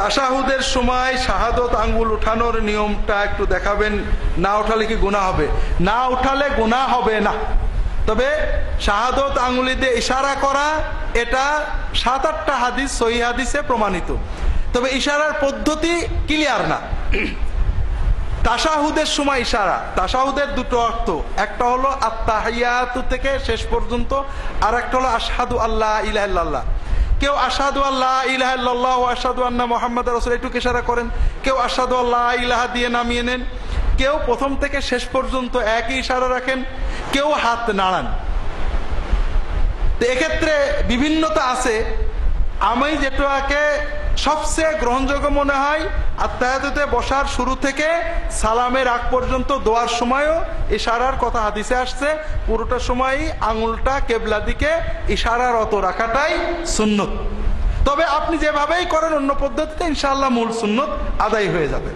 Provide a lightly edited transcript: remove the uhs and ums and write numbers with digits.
তাশাহুদের সময় শাহাদত আঙ্গুল উঠানোর নিয়মটা একটু দেখাবেন। না উঠালে কি গুনাহ হবে? না উঠালে গুনাহ হবে না, তবে শাহাদত আঙ্গুলি দিয়ে ইশারা করা এটা 7-8টা হাদিস, সহিহ হাদিসে প্রমাণিত। তবে ইশারার পদ্ধতি ক্লিয়ার না। তাশাহুদের সময় ইশারা, তাশাহুদের দুটো অর্থ, একটা হলো আত-তাহিয়াতু থেকে শেষ পর্যন্ত, আর একটা হলো আশহাদু আল্লাহ ইলাহা ইল্লাল্লাহ। কেউ আশহাদু আল্লাহ ইলাহা ইল্লাল্লাহ ওয়া আশহাদু আন্না মুহাম্মাদার রাসূল এটুকু ইশারা করেন, কেউ আশহাদু আল্লাহ ইলাহা দিয়ে নামিয়ে নেন, কেউ প্রথম থেকে শেষ পর্যন্ত একই ইশারা রাখেন, কেউ হাত নাড়ান। তো এক্ষেত্রে বিভিন্নতা আছে। আমি যেটাকে সবচেয়ে গ্রহণযোগ্য মনে হয়, আত্তাহিয়াতুতে বসার শুরু থেকে সালামের আগ পর্যন্ত দোয়ার সময়ও ইশারার কথা হাদিসে আসছে। পুরোটা সময়ই আঙুলটা কেবলা দিকে ইশারারত রাখাটাই সুন্নত। তবে আপনি যেভাবেই করেন অন্য পদ্ধতিতে ইনশাআল্লাহ মূল সুন্নত আদায় হয়ে যাবে।